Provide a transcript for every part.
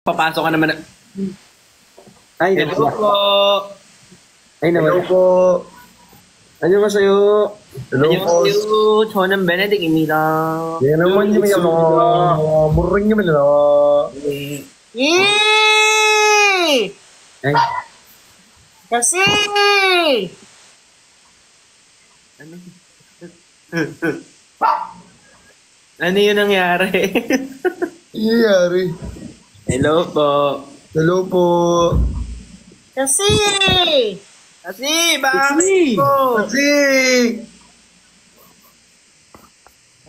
Papasok ka naman. Ay, Hello po. Ay, naman. Hello po. 안녕하세요. Hello po. 안녕하세요. 저는 베네딕입니다. 예, naman niyo yan. Muring niyo yan. Ay, Kasi! Ano yun nangyari? Iyari. Hello po. Hello po. Kasi! Bakit po? Kasi.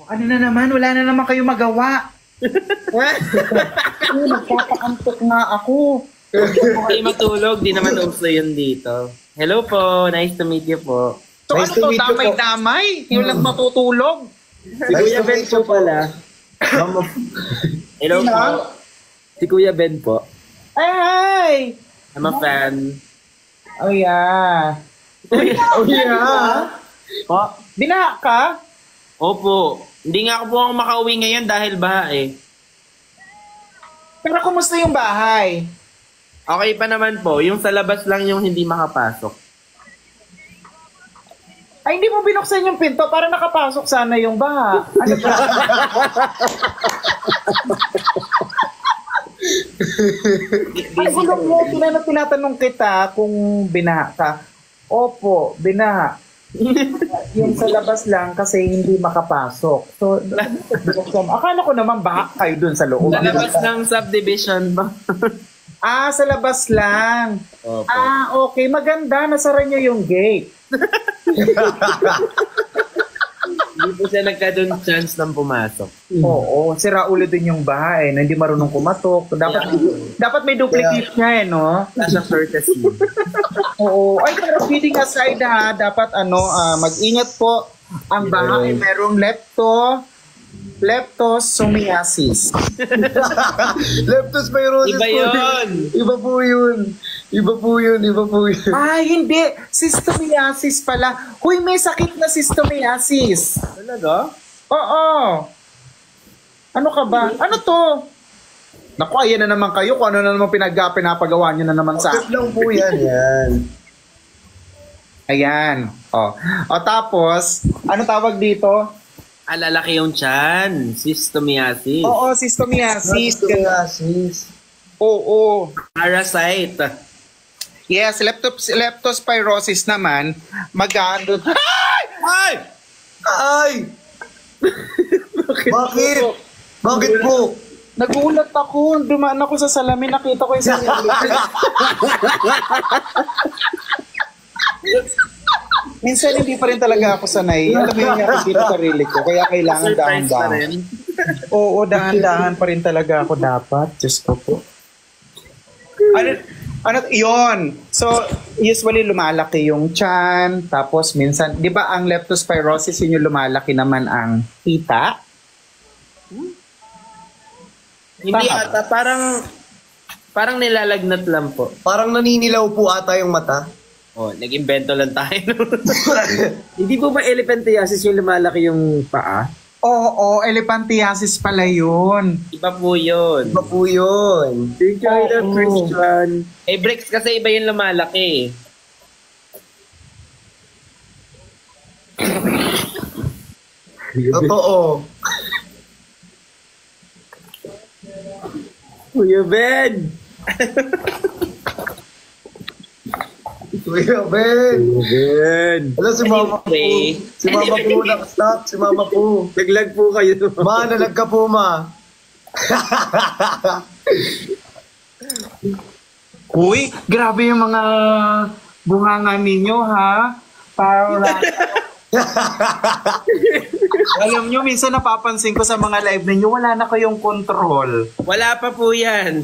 Ano na naman? Wala na naman kayo magawa. Nagpapakantok nga ako. Hindi matulog. Di naman uso yun dito. Hello po. Nice to meet you po. So Nice ano to to? meet you po. Damay-damay? Yung lang matutulog? si Kuya Ben po pala. Hello po. Si Kuya Ben po. Ay! I'm a fan. Oh yeah. Oh yeah. Oh, binaha ka? Opo. Hindi nga ako po ako makauwi ngayon dahil baha eh. Pero kumusta yung bahay? Okay pa naman po. Yung sa labas lang yung hindi makapasok. Ay, hindi mo binuksan yung pinto para nakapasok sana yung baha. Ano ba? Ay, gulong mo, tinatanong kita kung binaha ka. Opo, binaha. Yung sa labas lang kasi hindi makapasok. So, akala ko naman baha kayo dun sa loob. Sa labas ng subdivision ba? Sa labas lang. Opo. Okay. Maganda. Nasara niyo yung gate. Hindi po siya nagka-doon chance ng pumasok. Oo. Sira ulo din yung bahay na hindi marunong kumatok. Dapat may duplicate niya no? Nasa courtesy. Oo. Ay, pero kidding aside dapat mag-ingat po. Ang bahay merong leptosomiasis. Leptospirosis Iba po. yun. Iba po yun. Iba po yun. Ay, hindi. Cystomiasis pala. Huy, may sakit na cystomiasis. Talaga? Oo. Ano ka ba? Ano to? Naku, ayan na naman kayo. Kung ano na naman pinapagawa nyo na naman sa Bakit lang po yan. Yan. Ayan. O tapos, ano tawag dito? Lalaki yung chan. Cystomiasis. Oo, cystomiasis. Leptospirosis. Oo. Parasite. Yes, leptospirosis naman, magano. Ay! Ay! Bakit? Bakit po? Nagulat ako. Dumaan ako sa salamin. Nakita ko yung salamin. Minsan hindi pa rin talaga ako sanay. Alam mo yung nakikita sa sarili ko. Kaya kailangan Surprise pa dahan-dahan. rin. Oo, dahan-dahan pa rin talaga ako dapat. Diyos ko po. Yun. So, usually lumalaki yung tiyan. Tapos minsan, di ba ang leptospirosis, yun yung lumalaki naman ang hita? Hindi Tama. ata. Parang nilalagnat lang po. Parang naninilaw po ata yung mata. Oh, nag-invento lang tayo. Hindi po ba elephantiasis yung lumalaki yung paa? Oo, elephantiasis pala yun. Iba po yun. Iba po yun. Thank you, I love Christian. Eh, bricks kasi iba yung lumalaki. Totoo. Kuya Ben! Kuya Ben. Kuya Ben! Alam, si Mama po. Anyway. Si Mama po nag-stop. Si Mama po. Naglag po kayo. Ma, nalag ka po, Ma. Uy, grabe yung mga bunganga ninyo, ha? Para... Alam nyo, minsan napapansin ko sa mga live ninyo, wala na kayong control. Wala pa po yan.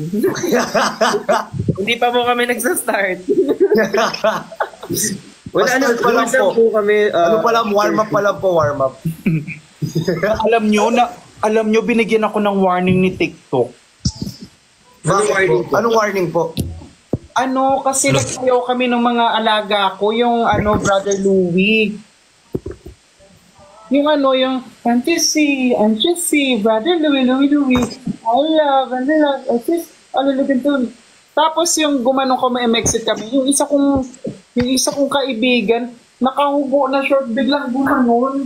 Hindi pa po kami nagsa-start. Wala na Basta pa lang po. kami. Ano pa lang, warm up pa lang po, warm up. Alam nyo, binigyan ako ng warning ni TikTok. Bakit po? Anong warning po? Kasi nagsayaw kami ng mga alaga ko, yung Brother Louie. Yung fantasy, Brother Louie, I love, Alilibin to. Tapos yung gumanong kami, exit kami, yung isa kong kaibigan, nakahubo na short, biglang gumanon.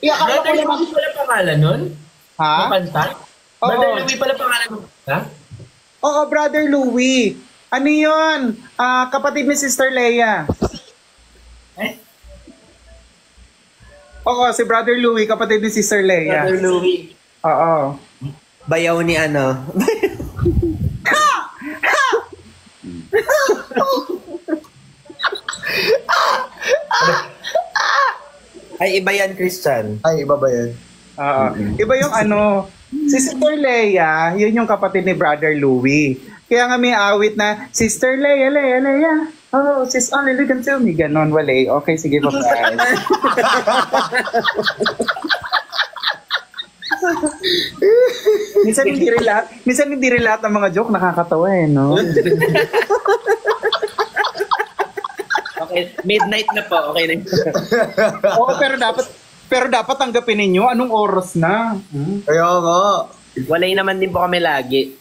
Akala ko Brother naman, Louie pala pangalan nun? ha? Ang kanta? Oo. Brother Louie pala pangalan nun? Ha? Oo, Brother Louie. Ano yun? Kapatid ni Sister Leia. Eh? Oo, si Brother Louie, kapatid ni Sister Leia. Brother Louie. Oo. Bayaw ni ano. Ay, iba yan, Christian. Ay, iba ba yan? Oo. Iba yung ano, si Sister Leia, yun yung kapatid ni Brother Louie. Kaya nga may awit na, Sister Leia, Leia, Leia. Oh, sis only listen to me. Ganon, wale. Okay, sige, bye-bye. minsan hindi rin lahat ng mga joke nakakatawa eh, no? Okay, midnight na po. Okay na. Oo, pero dapat tanggapin ninyo anong oras na. Kaya nga. Walay naman din po kami lagi.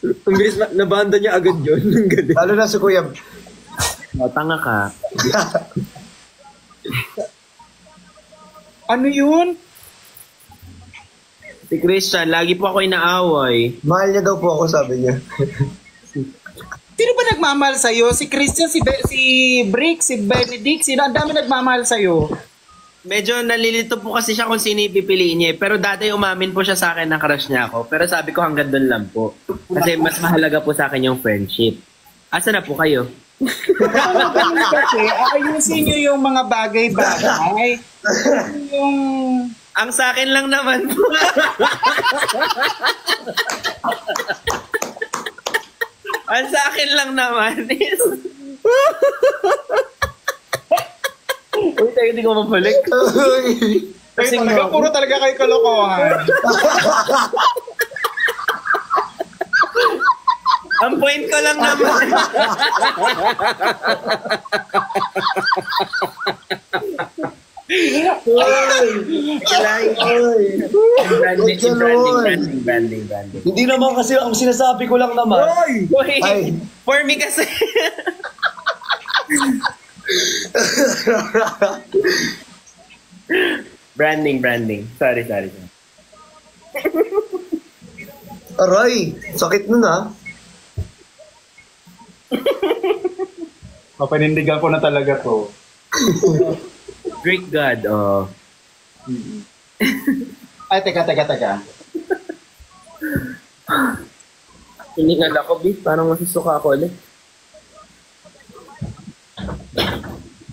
Ang bilis nabanda niya agad yun. Ang galing. Lalo na si Kuya. O, tanga ka. Ano yun? Si Christian, lagi po ako inaaway. Mahal niya daw po ako, sabi niya. Sino ba nagmamahal sa'yo? Si Christian, si Brick, si Benedict, sino? Ang dami nagmamahal sa'yo. Medyo nalilito po kasi siya kung sino ipipiliin niya. Pero dati umamin po siya sa akin na crush niya ako. Pero sabi ko hanggang doon lang po. Kasi mas mahalaga po sa akin yung friendship. Asa na po kayo? Kasi ayusin nyo yung mga bagay-bagay. Yung... Ang sa akin lang naman po. Ang sa akin lang naman is... Uy, tayo hindi ko mabalik. Kasi talaga, puro talaga kayo kalokohan. Ang point ko lang naman. Branding. Hindi naman kasi ang sinasabi ko lang naman. Uy, Ay. for me kasi. Branding. Sorry. Aray, sakit nun ah. Papanindigan ko na talaga to. Great God, oh. Ay, teka. Hiningal ako, Bit. Parang masusuka ako ulit.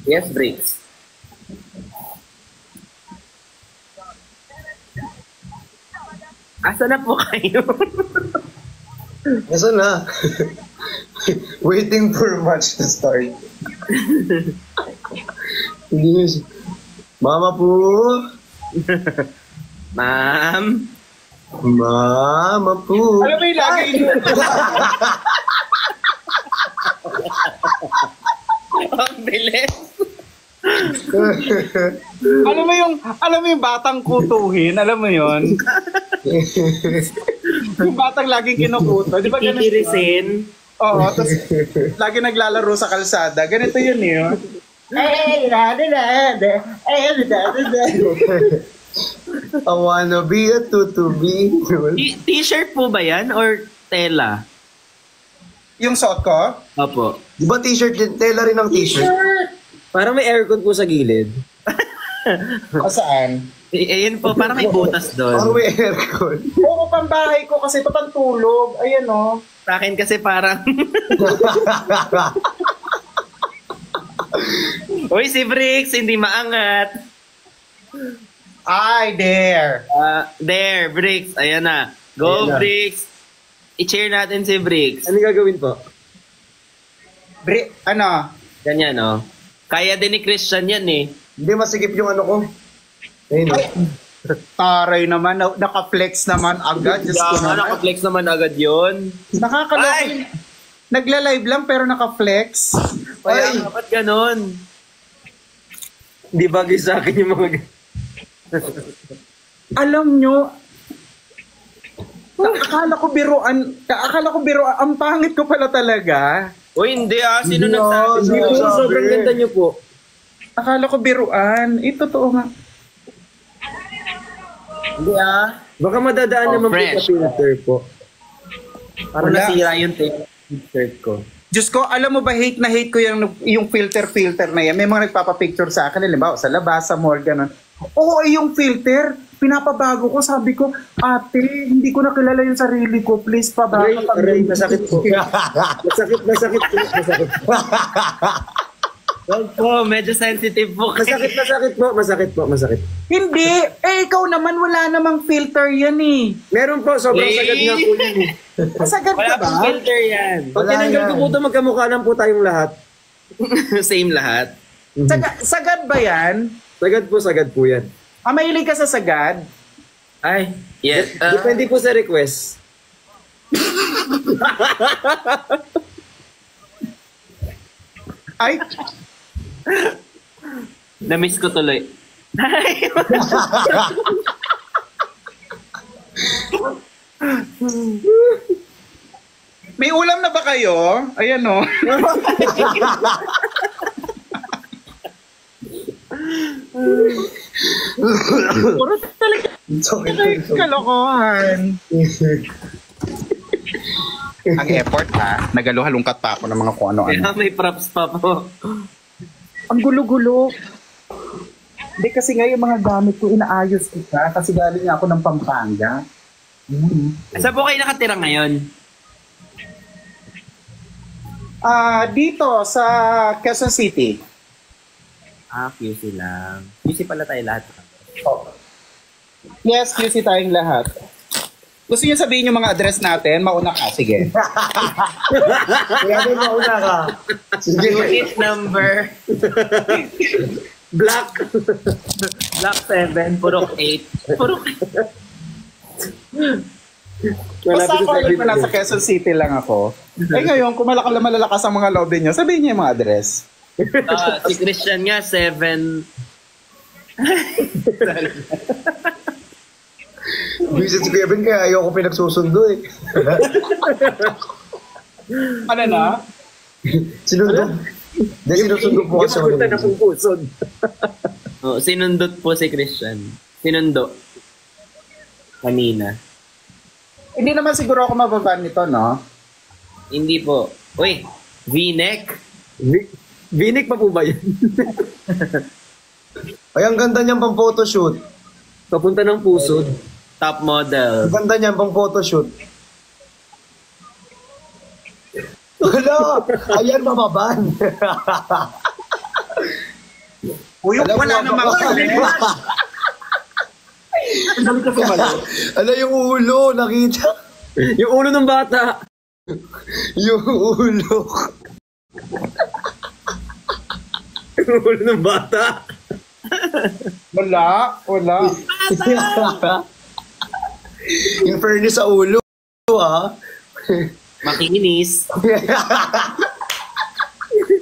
Yes, breaks. Asa na po kayo? Nasaan na? Waiting for match to start. Hindi. Mama po. Ma'am? Mama po. Alam mo yung lagi nyo. Ang bilis. alam mo yung batang kutuhin, alam mo yon? Yung batang laging kinukuto, di ba ganun? Titirisin. Oo, tapos lagi naglalaro sa kalsada. Ganito yun yun. I wanna be a tutubi. T-shirt po ba yan or tela? Yung suot ko? Opo. Di ba t-shirt din? Tela rin ang t-shirt. Parang may aircon po sa gilid. O saan? Ayun po, parang may butas Parang doon. may aircon. Oo, pambahay ko kasi ito pantulog. Ayan o. Sa akin kasi parang... Uy, si Bricks, hindi maangat. Ay, there. There, Bricks. Ayan na. Go, Ayan na. Bricks. I-cheer natin si Bricks. Ano gagawin po? Ano? Ganyan, oh. Kaya din ni Christian yan, eh. Hindi masigip yung ano ko. Ayun. Taray naman. Naka-flex naman agad. Diyos ko Yaman, naman. naka-flex naman agad yun. Nakakalokin. Nagla-live lang pero naka-flex. Kaya dapat ganun. Hindi bagay sa akin yung mga... Alam nyo, Akala ko biruan, ang pangit ko pala talaga. Uy, hindi Sino Hindi, nagsabi? hindi. Pero sobrang ganda niyo po. Akala ko biruan. Totoo nga. Hindi Baka madadaan naman po fresh. sa filter po. Para Wala. nasira yung shirt ko. Diyos ko, alam mo ba, hate na hate ko yung filter na yan. May mga nagpapapicture sa akin, halimbawa sa labas, sa mall, gano'n. Oo, yung filter, pinapabago ko. Sabi ko, ate, hindi ko nakilala yung sarili ko. Please, pabago. Aray, masakit po. Masakit po. Wag po, medyo sensitive po. Masakit po. Hindi. Ikaw naman, wala namang filter yan eh. Meron po, sobrang sagad nga po yan eh. Masagad ka Wala ba? pong filter yan. Pag tinanggal ko po ito, magkamukha lang po tayong lahat. Same lahat. Sagad ba yan? Sagad po yan. Mahilig ka sa sagad? Ay, yes. Depende po sa request. Ay, Na-miss ko tuloy. may ulam na ba kayo? Ayan o. Puro talaga kalokohan. Ang effort ha, nagaluhalungkat pa ako ng mga kung ano-ano. Kaya may props pa po. Ang gulo-gulo. Hindi kasi nga yung mga gamit ko inaayos ko ka kasi galing nga ako ng Pampanga. Saan po kayo nakatira ngayon? Dito sa Quezon City. QC lang. QC pala tayo lahat. Yes, QC tayong lahat. Gusto niyo sabihin yung mga address natin? Mauna ka, sige. Kaya din mauna ka. Sige. Unit number. Block 7, Purok 8. Purok Basta ako alam na nasa Quezon City lang ako. Ngayon, kung malalakas ang mga lobby niyo, sabihin niyo yung mga address. Si Christian nga, 7. Visit si Kevin kaya ayoko pinagsusundo eh. Ano na? Sinundo. Hindi, sinusundo po kasi ako. na pong pusod. Sinundot po si Christian. Sinundo. Kanina. Hindi naman siguro ako mababa nito, no? Hindi po. Uy, V-neck. Binik pa po ba yun? Ay, ang ganda niyang pang photoshoot. Papunta ng pusod. Top model. Ang ganda niyang pang photoshoot. Wala! Ayan, mamaban. Uy, wala namang Ala yung ulo, nakita? Yung ulo ng bata. Yung ulo. Yung ulo ng bata. Wala. In fairness sa ulo, ha? Makinis.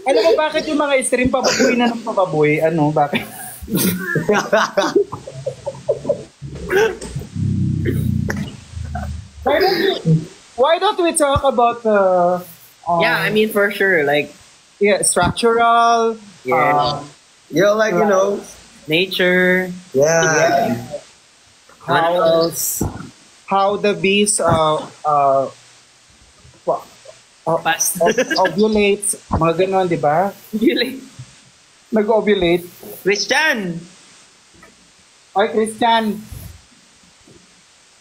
Alam mo bakit yung mga stream pababoy na ng pababoy? Ano, bakit? Why don't we talk about Yeah, I mean for sure. Like, structural, yeah. Like, you know, Nature. yeah. What else? how the bees Past. ovulate, mga ganon, di ba? Nag-ovulate. Christian! Ay, Christian.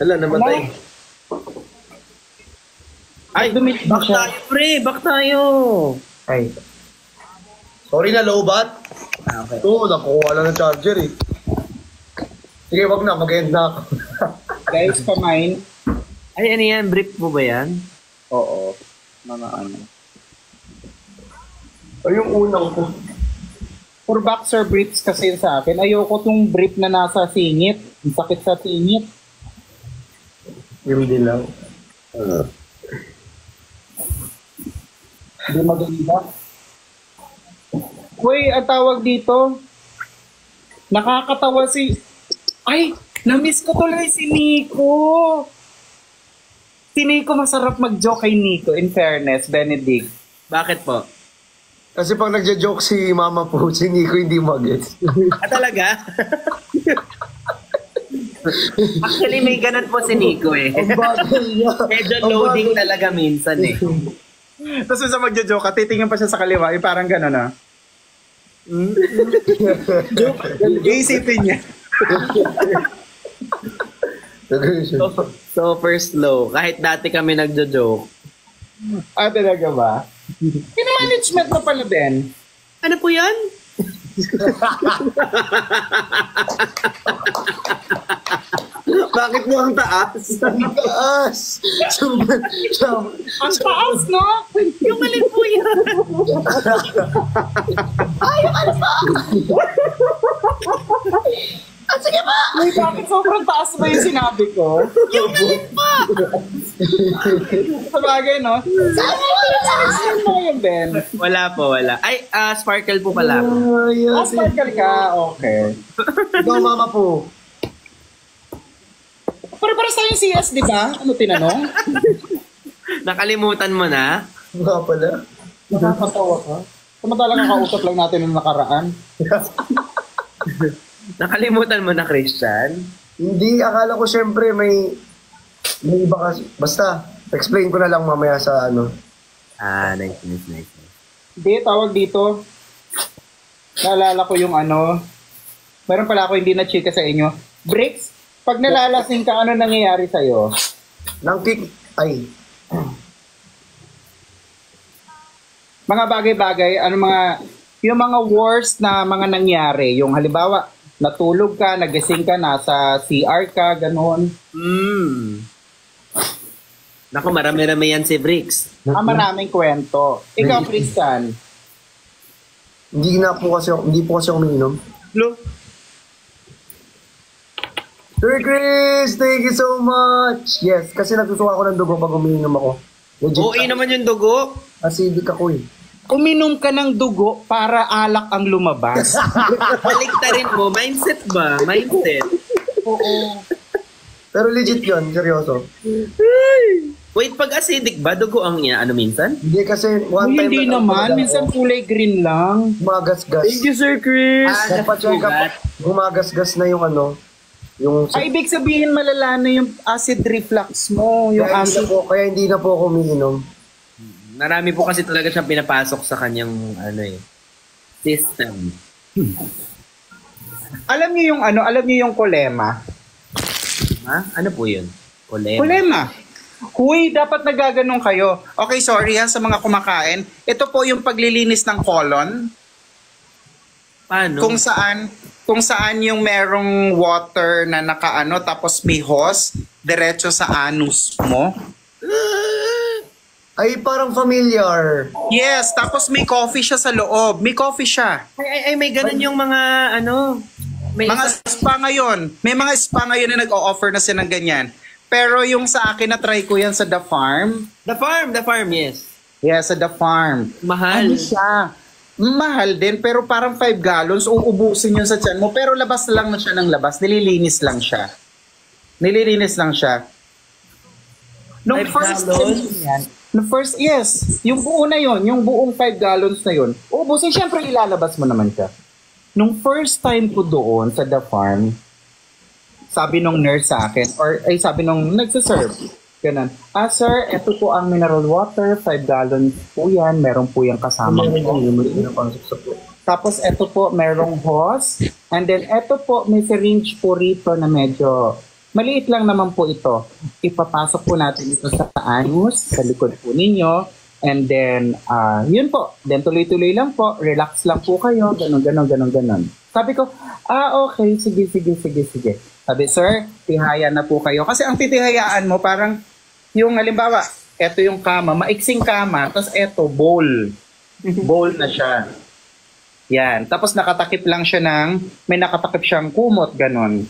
Hala, namatay. Ay, dumit back tayo, pre! Back tayo! Ay. Sorry na, lowbat. Okay. Ito, nakukuha lang ng charger eh. Sige, wag na, mag-end na ako. Guys, pamain. Ay, ano yan? Brief mo ba yan? Oo. Mga ano. Ay, yung unang ko. For boxer briefs kasi yun sa akin. Ayoko tong brief na nasa singit. Ang sakit sa singit. Yung dilaw. Hindi maganda. Uy, ang tawag dito. Nakakatawa si... Ay! Na-miss ko tuloy si Nico. Si Nico masarap mag-joke kay Nico, in fairness, Benedict. Bakit po? Kasi pag nagja-joke si mama po, si Nico hindi mag-gets. Ah, talaga? Actually, may ganun po si Nico eh. Ang bagay niya. Medyo Ang loading bagay. talaga minsan eh. Tapos sa magjo-joke ka, titingin pa siya sa kaliwa, yung parang gano'n na. Joke, iisipin niya. Super slow. Kahit dati kami nagjo-joke. Ah, talaga ba? Pinamanagement mo pala din. Ano po yan? Bakit mo ang taas? Taas! Ang taas, no? Yung alin po yan? Ay, bakit sobrang taas ba yung sinabi ko? Yung alin pa? Sa bagay, no? Saan mo yun, Ben? Wala po, wala. Ay, sparkle po pala ako. Ah, sparkle ka? Okay. Ikaw, mama po. Pare-pares tayong CS, di ba? Ano tinanong? Nakalimutan mo na? Nga pala. Nakakatawa ka. Samantalang kakausap lang natin nung nakaraan. Nakalimutan mo na, Christian? Hindi, akala ko syempre may iba kasi. Basta, explain ko na lang mamaya sa ano. Ah, nice. Hindi, tawag dito. Naalala ko yung ano. Meron pala ako hindi na-chika sa inyo. Bricks, pag nalalasing ka, ano nangyayari sa'yo? Nang kick, ay, Mga bagay-bagay, ano yung mga worst na mga nangyari. Yung halimbawa, natulog ka, nagising ka, nasa CR ka, gano'n. Naku, marami-rami yan si Bricks. Maraming kwento. Ikaw, Christian. hindi po kasi ako umiinom. Lo? Sir Chris, thank you so much! Yes, kasi nagsusuka ako ng dugo pag umiinom ako. Legit. Okay naman yung dugo. Acidic ako eh. Uminom ka ng dugo para alak ang lumabas. Baliktarin mo. Mindset ba? Mindset. Oo. Pero legit yun, seryoso. Wait, pag acidic ba? Dugo ang ano minsan? Hindi kasi one Uy, time hindi na naman. Minsan kulay green lang. gumagasgas. Sir Chris. Napacheck up, gumagasgas na yung ano, yung Ay, ibig sabihin malala na yung acid reflux mo. Yung acid. kaya hindi na po ako umiinom. Marami po kasi talaga siyang pinapasok sa kanyang system. Alam niyo yung kolema? Ha? Ano po yun? Kolema. Kolema. Huy, dapat nagaganon kayo. Okay, sorry sa mga kumakain. Ito po yung paglilinis ng colon. Paano? Kung saan yung merong water na nakaano tapos may hose diretso sa anus mo. Ay, parang familiar. Yes, tapos may coffee siya sa loob. May coffee siya. Ay, may ganun yung mga may Mga spa ngayon. May mga spa ngayon na nag-o-offer na siya ng ganyan. Pero yung sa akin, na-try ko yan sa The Farm. The farm, yes. Yes, sa The Farm. Mahal. Ano siya? Mahal din, pero parang 5 gallons, uubusin yun sa tiyan mo. Pero labas lang na siya ng labas. Nililinis lang siya. Nung 5 first gallons? yan, yes, yung buo na yon, yung buong 5 gallons na yon, uubusin, syempre ilalabas mo naman siya. Nung first time ko doon sa The Farm, sabi nung nurse sa akin, sabi nung nagsaserve, ganun, sir, eto po ang mineral water, 5 gallons po yan, meron po yung kasama po. Tapos eto po, merong hose, and then eto po, may syringe po rito na medyo maliit lang naman po ito. Ipapasok po natin ito sa anus, sa likod po ninyo, and then, yun po, then tuloy-tuloy lang po, relax lang po kayo, ganon. Sabi ko, okay, sige. Sabi, sir, tihaya na po kayo. Kasi ang titihayaan mo, parang, yung halimbawa, eto yung kama, maiksing kama, tapos eto, bowl. Bowl na siya. Yan. Tapos nakatakip lang siya may nakatakip siyang kumot, ganon.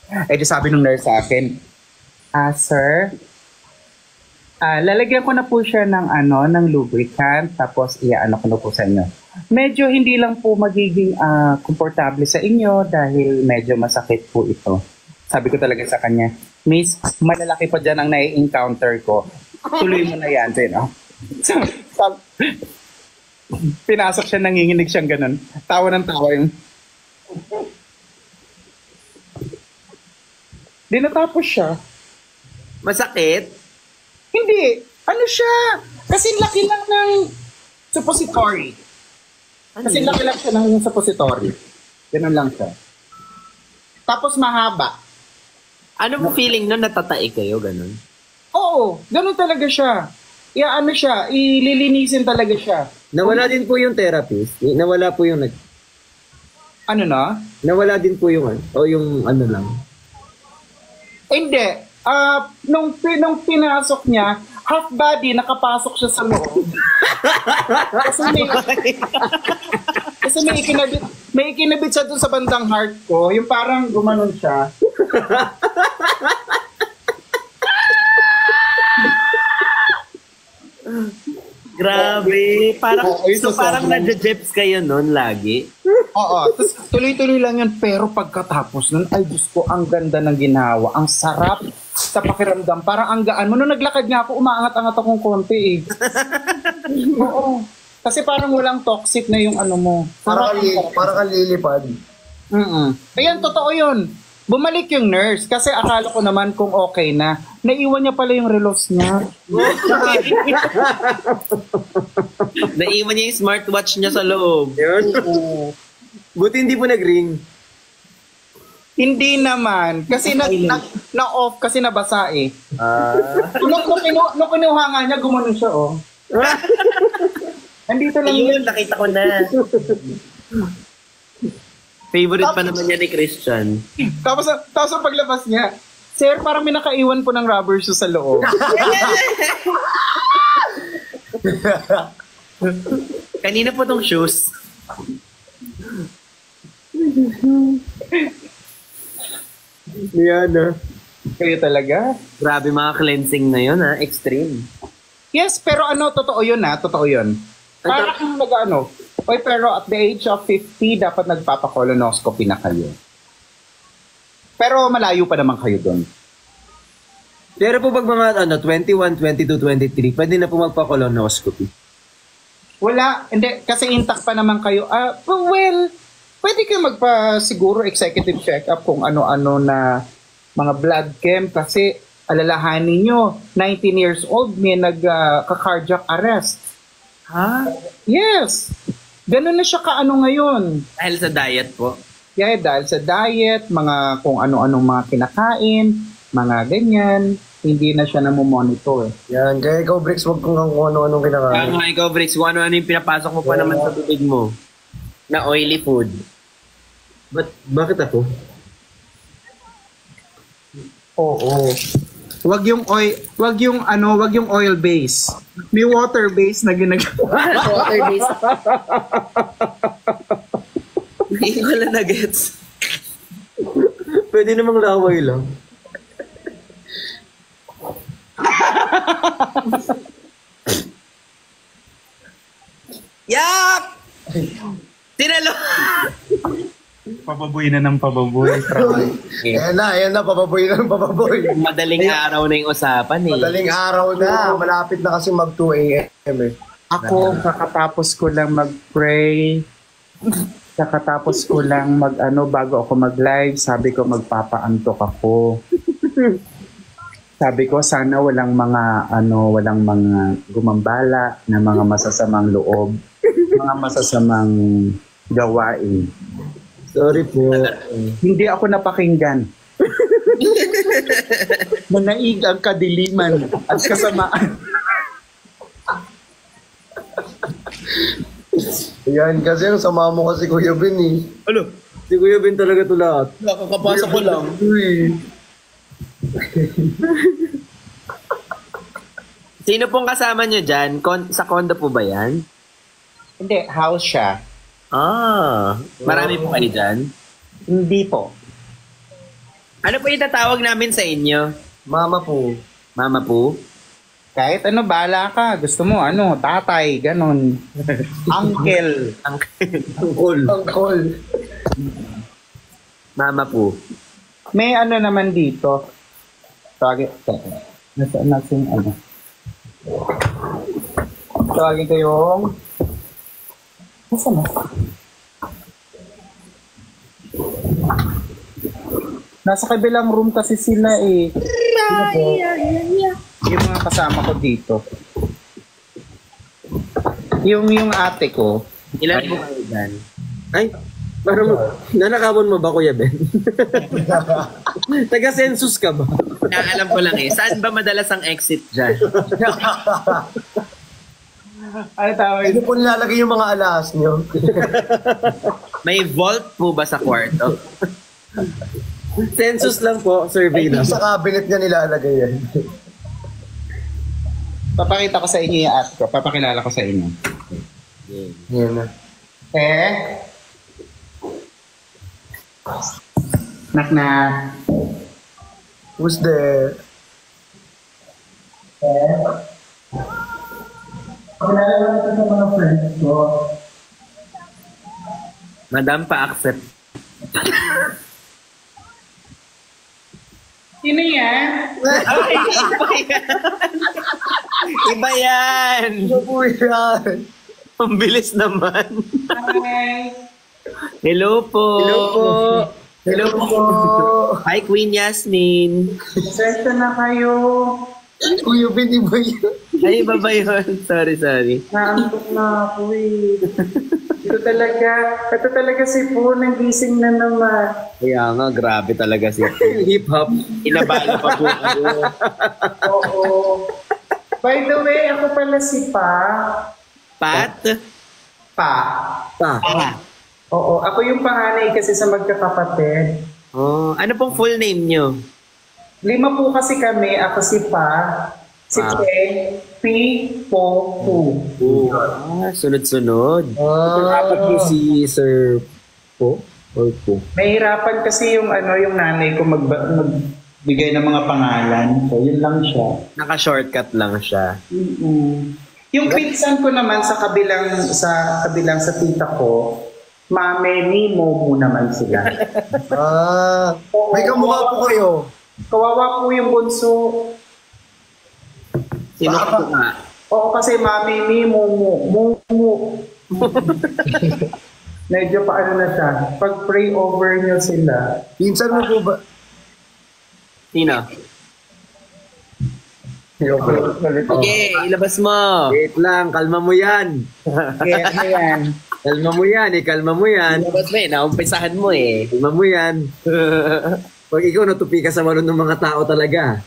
Di sabi nung nurse sa akin, sir, lalagyan ko na po siya ng lubricant, tapos iaano ko na po sa inyo. Medyo hindi lang po magiging komportable sa inyo dahil medyo masakit po ito. Sabi ko talaga sa kanya, Miss, malalaki pa dyan ang nai-encounter ko. Tuloy mo na yan, no? Pinasok siya, nanginginig siyang ganun. Tawa ng tawa yung... Di natapos siya. Masakit? Hindi. Ano siya? Kasi laki lang ng suppository. Kasi laki lang siya ng suppository. Ganun lang siya. Tapos mahaba. Ano mo feeling nun natatae kayo, ganun? Oo, ganun talaga siya. Ano siya, ililinisin talaga siya. Nawala din po yung therapist. Nawala po yung Ano na? nawala din po yung o yung ano lang. Hindi. Nung pinasok niya, half body, nakapasok siya sa loob. Kasi may ikinabit siya dun sa bandang heart ko. Yung parang gumanon siya. Grabe. Parang, Oo, parang nadja-jeps kayo nun lagi. Oo. Tapos tuloy-tuloy lang yun. Pero pagkatapos nun, ay Diyos ko, ang ganda ng ginawa. Ang sarap sa pakiramdam. Parang ang gaan mo. Nung naglakad nga ako, umaangat-angat akong konti eh. Oo. Kasi parang walang toxic na yung ano mo. Para ka lilipad. Ayan, totoo yun. Bumalik yung nurse kasi akala ko naman kung okay na. Naiwan niya pala yung relos niya. Naiwan niya yung smartwatch niya sa loob. Yun. Buti hindi po nag-ring. Hindi naman. Kasi na-off kasi nabasa eh. Nung kinuha nga niya, gumanon siya oh. Andito lang Ayun, nakita ko na. Favorite pa naman niya ni Christian. Tapos ang paglabas niya, Sir, parang may nakaiwan po ng rubber shoe sa loob. Kanina po tong shoes. Yan Kayo talaga? Grabe mga cleansing na yun ha. Extreme. Yes, pero totoo yun ha. Totoo yun. Parang pero at the age of 50, dapat nagpapa-colonoscopy na kayo. Pero malayo pa naman kayo doon. Pero po pag mga 21, 22, 23, pwede na po magpa-colonoscopy. Wala, hindi, kasi intact pa naman kayo. Well, pwede kayo siguro executive check-up kung ano-ano na mga blood chem kasi alalahanin nyo, 19 years old, may nagka-cardiac arrest. Ha? Yes. Ganun na siya kaano ngayon. Dahil sa diet po. Yeah, dahil sa diet, mga kung ano-anong mga kinakain, mga ganyan, hindi na siya namomonitor. Yan, kaya ikaw, Bricks, wag kung ano-anong kinakain. Kaya ikaw, Bricks, kung ano-ano yung pinapasok mo pa naman sa bibig mo. Na oily food. Bakit ako? Oo. Wag yung oil base. May water base na ginagawa. Water based. Hindi ko lang na-gets. Pwede namang laway lang. Yak! Tinalo! Pababoy na ng pababoy. Ayan na, papaboy na, papaboy. Madaling araw na yung usapan eh. Madaling araw na, malapit na kasi mag 2 a.m. eh. Ako, kakatapos ko lang mag-pray. Kakatapos ko lang bago ako mag-live, sabi ko magpapaantok ako. Sabi ko sana walang mga gumambala na mga masasamang loob, mga masasamang gawain. Sorry po. Hindi ako napakinggan. Manaig ang kadiliman at kasamaan. Yan, kasi ang sama mo kasi Kuya Ben eh. Ano? Si Kuya Ben talaga to lahat. Nakakapasok ko lang. Uy. Sino pong kasama niyo dyan? Sa condo po ba yan? Hindi, house siya. Marami po kayo dyan? Hindi po. Ano po itatawag namin sa inyo? Mama po. Mama po? Kahit bahala ka. Gusto mo, tatay, ganon. Uncle. Uncle. Mama po. May naman dito. Tawagin. Nasaan ano? Tawagin ko yung... Nasaan na? Nasa kabilang room kasi sila eh. Yung mga kasama ko dito. Yung ate ko. Ilan po kayo dyan? Ay, parang nanakawon mo ba, Kuya Ben? Taga-census ka ba? Alam ko lang eh. Saan ba madalas ang exit dyan? Ano tawag? Hindi po nilalagay yung mga alas nyo. May vault po ba sa kwarto? Census lang po, survey lang. Sa cabinet niya nilalagay yan. Papakita ko sa inyo yung ate ko. Papakilala ko sa inyo. Yan na. Knock na. Who's there? Pakilala ko ito sa mga friends ko. Madam, pa-accept. Sino yan? Ay, iba yan! Ano po yan? Ang bilis naman. Hi. Hello po. Hello po. Hello po. Hi, Queen Yasmin. Sento na kayo. Kuya Ben, iba yun. Ay, iba ba yun? Sorry. Naantok na ako eh. Ito talaga si Po, nagising na naman. Kaya nga, grabe talaga si Hip-hop. Inabala pa po ako. Oo. By the way, ako pala si Pa. Pat? Pa. Pa. Oo, ako yung panganay kasi sa magkakapatid. Oh, ano pong full name nyo? 5 po kasi kami, ako si Pa, si Peng, Pi, Po, Pu. Sunod-sunod. Dapat po si Sir Po or Po. Mahirapan kasi yung yung nanay ko magbigay ng mga pangalan. So, yun lang siya. Naka-shortcut lang siya. Yung pinsan ko naman sa kabilang sa tita ko, Mame ni Momo naman sila. May kamukha po kayo. Kawawa po yung bunso. Sino ka nga? Oo, kasi Mame ni Momo. Medyo paano na siya. Pag pray over niyo sila. Pinsan mo po ba? Sino? Okay, ilabas mo. Wait lang, kalma mo yan. Ayan. Kalma mo yan, kalma mo yan. Ilabas mo eh, naumpisahan mo eh. Kalma mo yan. Pag ikaw natupi ka sa malon ng mga tao talaga.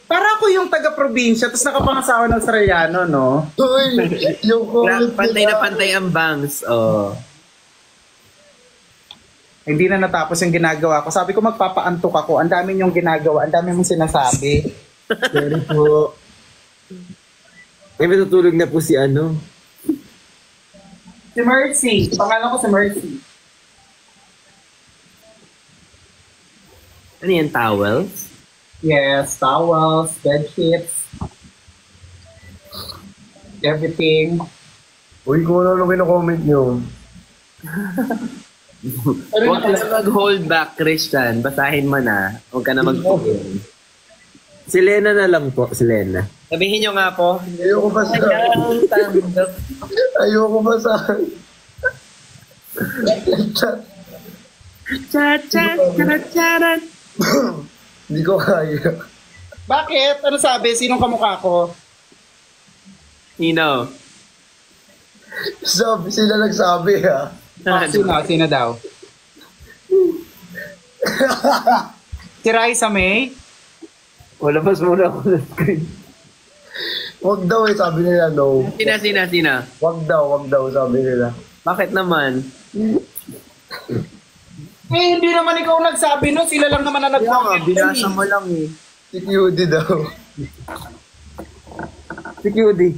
Para ako yung taga-probinsya, tapos nakapangasawa ng Australiano, no? Uy, yung comment Pantay na nila. pantay ang bangs. Oh. Hindi na natapos yung ginagawa ko. Sabi ko magpapaantok ako. Ang dami yung ginagawa. Ang dami mong sinasabi. Sorry po. May matutulog na po si ano. Si Mercy. Pangalan ko si Mercy. Ano yan, towels? Yes, towels, bedsheets, everything. Uy, kung ano comment nyo. Huwag ka na mag-hold back, Christian. Basahin mo na. Huwag ka na mag-pugin. Si Lena na lang po, si Lena. Sabihin nyo nga po. Ayoko ba sa... Ayaw, tanggap. Ayoko ba sa... Cha-cha-cha-cha-cha. Hindi ko kaya. Bakit? Ano sabi? Sinong kamukha ko? Sino? Sabi sila nagsabi ha. Sino daw? Si Raisa May? Wala mas muna ako sa screen. Wag daw eh, sabi nila no. Sina? Wag daw, sabi nila. Bakit naman? Eh, hindi naman ikaw nagsabi, no? Sila lang naman na nag-comment. Binasa mo lang eh. Si QD daw. Si QD.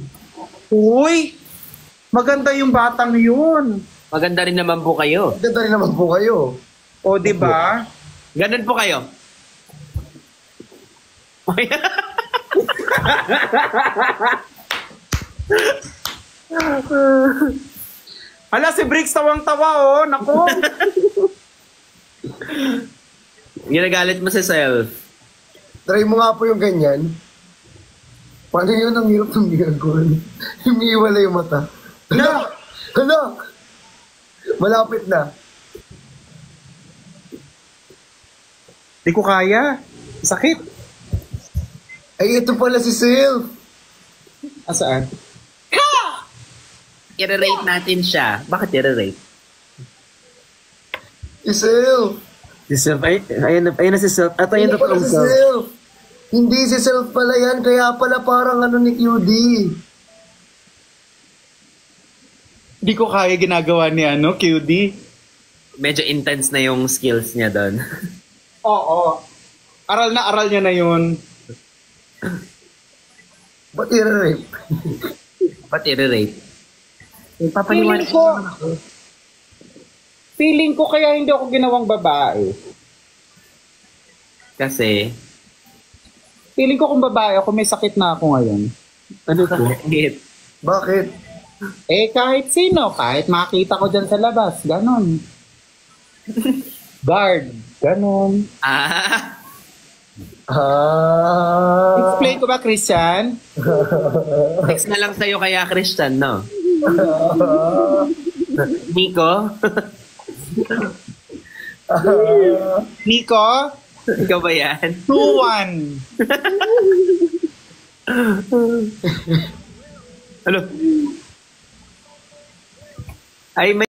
Uy! Maganda yung batang yun. Maganda rin naman po kayo. Ganda rin naman po kayo. O, di ba? Ganun po kayo. Hala, si Briggs tawang-tawa, oh. Naku. Ginagalit mo sa self. Try mo nga po yung ganyan. Paano yun? Ang hirap ng ginagawa. Humiiwala yung mata. Hala! Hala! Malapit na. Di ko kaya. Sakit. Ay, ito pala si Self. Asaan? I-rate natin siya. Bakit i-rate? Si Self. Si Self, ayun na si Self. At ayun na Hindi pala totoong si Self. Self. Hindi si Self pala yan. Kaya pala parang ano ni QD. Di ko kaya ginagawa ni QD. Medyo intense na yung skills niya doon. Oo. Aral niya na yun. Ba't i-rape? Ba't i-rate? Feeling ko kaya hindi ako ginawang babae. Kasi, Feeling ko kung babae ako, may sakit na ako ngayon. Ano to? bakit? Bakit? Kahit sino, kahit makita ko dyan sa labas, ganon. Guard, ganon. Ah, Explain ko ba, Christian? text na lang sa'yo kaya, Christian, no? Nico? Nico, Ikaw ba yan? 2-1. Ano? Ay, may